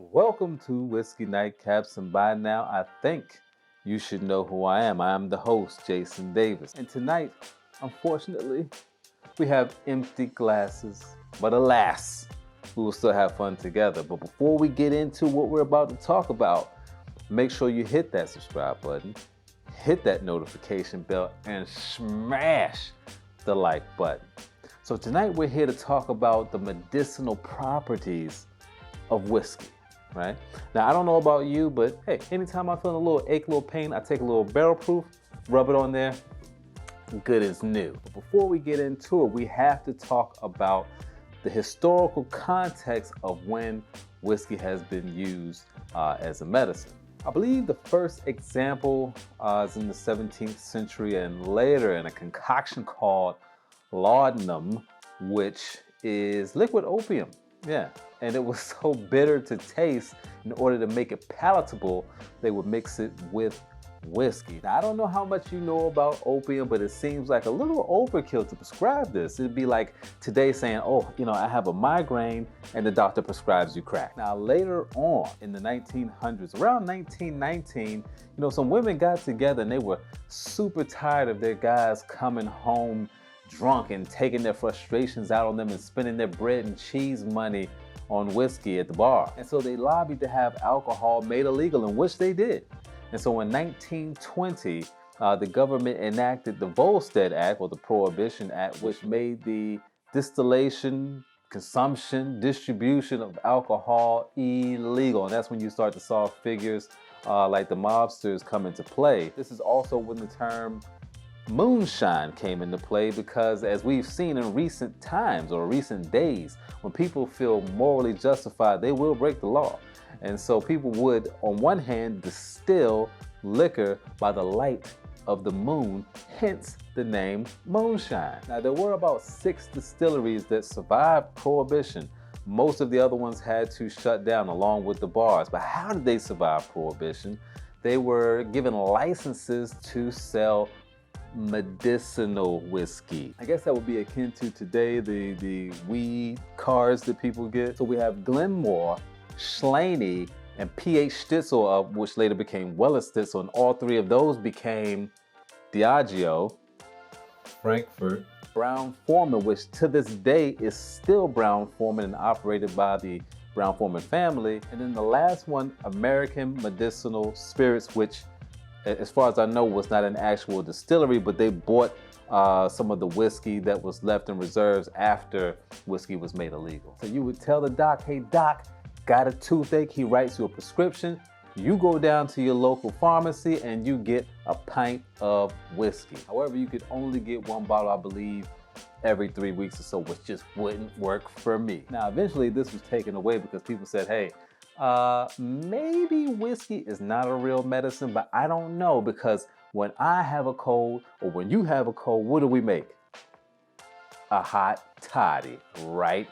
Welcome to Whiskey Nightcaps, and by now I think you should know who I am. I am the host, Jason Davis. And tonight, unfortunately, we have empty glasses. But alas, we will still have fun together. But before we get into what we're about to talk about, make sure you hit that subscribe button, hit that notification bell, and smash the like button. So tonight we're here to talk about the medicinal properties of whiskey. Right? Now, I don't know about you, but hey, anytime I feel a little ache, a little pain, I take a little barrel proof, rub it on there, good as new. But before we get into it, we have to talk about the historical context of when whiskey has been used as a medicine. I believe the first example is in the 17th century and later in a concoction called laudanum, which is liquid opium. Yeah, and it was so bitter to taste, in order to make it palatable, they would mix it with whiskey. Now, I don't know how much you know about opium, but it seems like a little overkill to prescribe this. It'd be like today saying, oh, I have a migraine, and the doctor prescribes you crack. Now, later on in the 1900s, around 1919, some women got together and they were super tired of their guys coming home drunk and taking their frustrations out on them and spending their bread and cheese money on whiskey at the bar. And so they lobbied to have alcohol made illegal, and which they did. And so in 1920, the government enacted the Volstead Act, or the Prohibition Act, which made the distillation, consumption, distribution of alcohol illegal. And that's when you start to saw figures like the mobsters come into play. This is also when the term moonshine came into play, because as we've seen in recent times or recent days, when people feel morally justified, they will break the law. And so people would, on one hand, distill liquor by the light of the moon, hence the name moonshine. Now, there were about 6 distilleries that survived Prohibition. Most of the other ones had to shut down along with the bars. But how did they survive Prohibition? They were given licenses to sell medicinal whiskey. I guess that would be akin to today the weed cards that people get. So we have Glenmore, Schlaney, and P.H. Stitzel, which later became Weller Stitzel, and all 3 of those became Diageo, Frankfurt, Brown-Forman, which to this day is still Brown-Forman and operated by the Brown-Forman family. And then the last one, American Medicinal Spirits, which, as far as I know, was not an actual distillery, but they bought some of the whiskey that was left in reserves after whiskey was made illegal. So you would tell the doc, hey doc, got a toothache. He writes you a prescription. You go down to your local pharmacy and you get a pint of whiskey. However, you could only get 1 bottle, I believe, every 3 weeks or so, which just wouldn't work for me. Now, eventually this was taken away because people said, hey, maybe whiskey is not a real medicine, but I don't know, because when I have a cold or when you have a cold, what do we make? A hot toddy, right?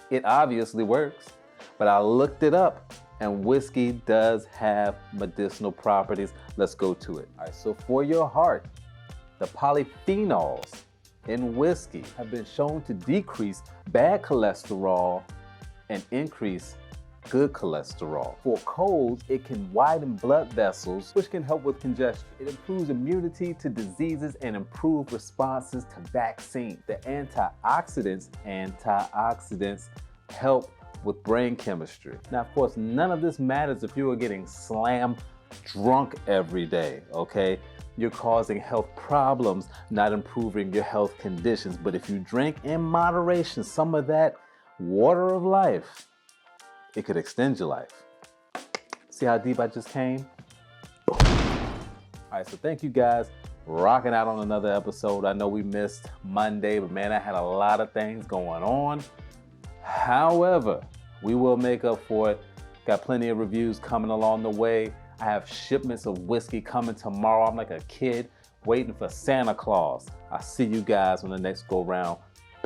It obviously works, but I looked it up and whiskey does have medicinal properties. Let's go to it. All right, so for your heart, the polyphenols in whiskey have been shown to decrease bad cholesterol and increase good cholesterol. For colds, it can widen blood vessels, which can help with congestion. It improves immunity to diseases and improve responses to vaccines. The antioxidants help with brain chemistry. Now, of course, none of this matters if you are getting slam drunk every day, okay? You're causing health problems, not improving your health conditions. But if you drink in moderation, some of that water of life, it could extend your life. See how deep I just came? All right, so thank you guys. Rocking out on another episode. I know we missed Monday, but man, I had a lot of things going on. However, we will make up for it. Got plenty of reviews coming along the way. I have shipments of whiskey coming tomorrow. I'm like a kid waiting for Santa Claus. I'll see you guys on the next go round.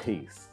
Peace.